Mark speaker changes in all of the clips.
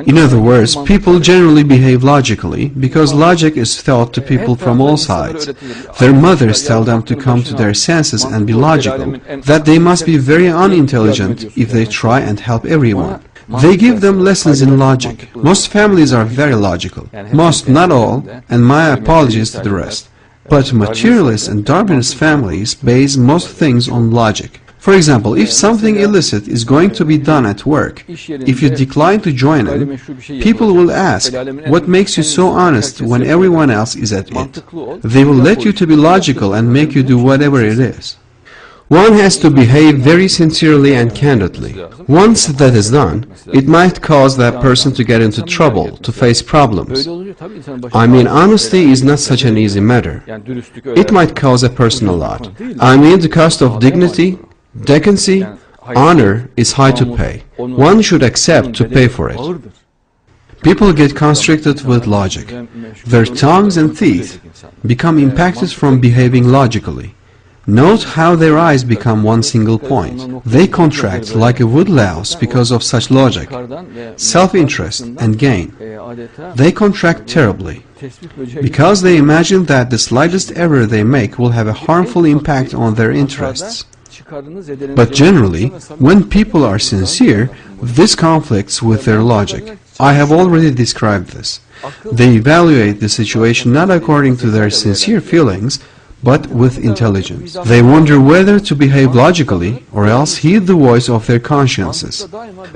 Speaker 1: In other words, people generally behave logically because logic is taught to people from all sides. Their mothers tell them to come to their senses and be logical, that they must be very unintelligent if they try and help everyone. They give them lessons in logic. Most families are very logical. Most, not all, and my apologies to the rest. But materialist and Darwinist families base most things on logic. For example, if something illicit is going to be done at work, if you decline to join in, people will ask, what makes you so honest when everyone else is at it? They will let you to be logical and make you do whatever it is. One has to behave very sincerely and candidly. Once that is done, it might cause that person to get into trouble, to face problems. I mean, honesty is not such an easy matter. It might cause a person a lot. I mean, the cost of dignity, decency, honor is high to pay. One should accept to pay for it. People get constricted with logic. Their tongues and teeth become impacted from behaving logically. Note how their eyes become one single point. They contract like a wood louse because of such logic, self-interest and gain. They contract terribly because they imagine that the slightest error they make will have a harmful impact on their interests. But generally, when people are sincere, this conflicts with their logic. I have already described this. They evaluate the situation not according to their sincere feelings, but with intelligence. They wonder whether to behave logically or else heed the voice of their consciences.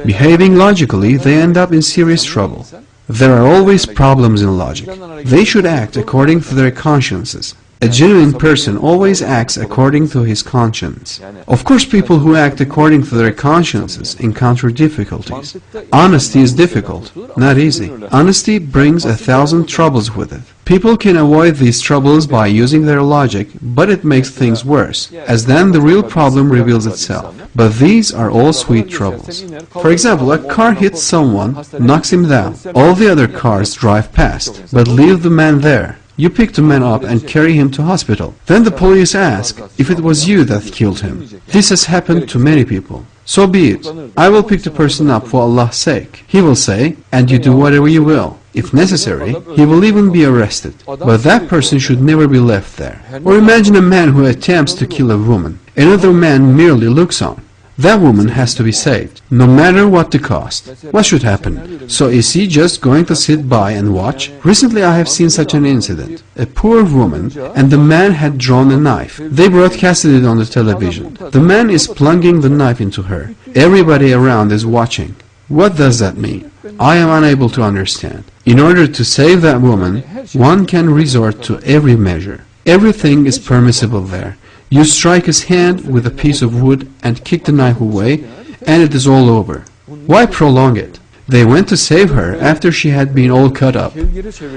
Speaker 1: Behaving logically, they end up in serious trouble. There are always problems in logic. They should act according to their consciences. A genuine person always acts according to his conscience. Of course, people who act according to their consciences encounter difficulties. Honesty is difficult, not easy. Honesty brings 1,000 troubles with it. People can avoid these troubles by using their logic, but it makes things worse, as then the real problem reveals itself. But these are all sweet troubles. For example, a car hits someone, knocks him down. All the other cars drive past, but leave the man there. You pick the man up and carry him to hospital. Then the police ask if it was you that killed him. This has happened to many people. So be it. I will pick the person up for Allah's sake. He will say, and you do whatever you will. If necessary, he will even be arrested. But that person should never be left there. Or imagine a man who attempts to kill a woman. Another man merely looks on. That woman has to be saved, no matter what the cost. What should happen? So is he just going to sit by and watch? Recently I have seen such an incident. A poor woman and the man had drawn a knife. They broadcasted it on the television. The man is plunging the knife into her. Everybody around is watching. What does that mean? I am unable to understand. In order to save that woman, one can resort to every measure. Everything is permissible there. You strike his hand with a piece of wood and kick the knife away, and it is all over. Why prolong it? They went to save her after she had been all cut up.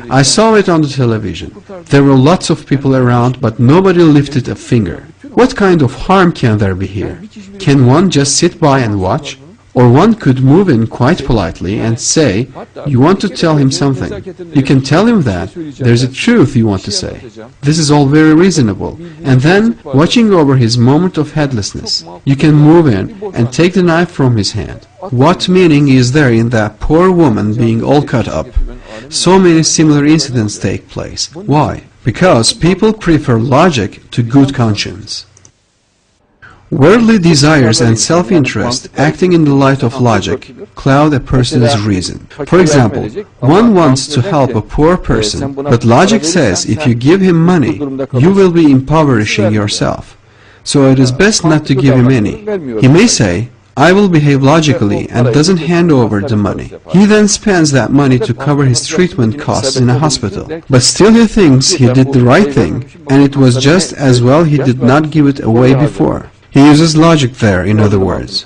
Speaker 1: I saw it on the television. There were lots of people around, but nobody lifted a finger. What kind of harm can there be here? Can one just sit by and watch? Or one could move in quite politely and say, you want to tell him something. You can tell him that there's a truth you want to say. This is all very reasonable. And then, watching over his moment of heedlessness, you can move in and take the knife from his hand. What meaning is there in that poor woman being all cut up? So many similar incidents take place. Why? Because people prefer logic to good conscience. Worldly desires and self-interest, acting in the light of logic, cloud a person's reason. For example, one wants to help a poor person, but logic says if you give him money, you will be impoverishing yourself. So it is best not to give him any. He may say, I will behave logically, and doesn't hand over the money. He then spends that money to cover his treatment costs in a hospital. But still he thinks he did the right thing, and it was just as well he did not give it away before. He uses logic there, in other words.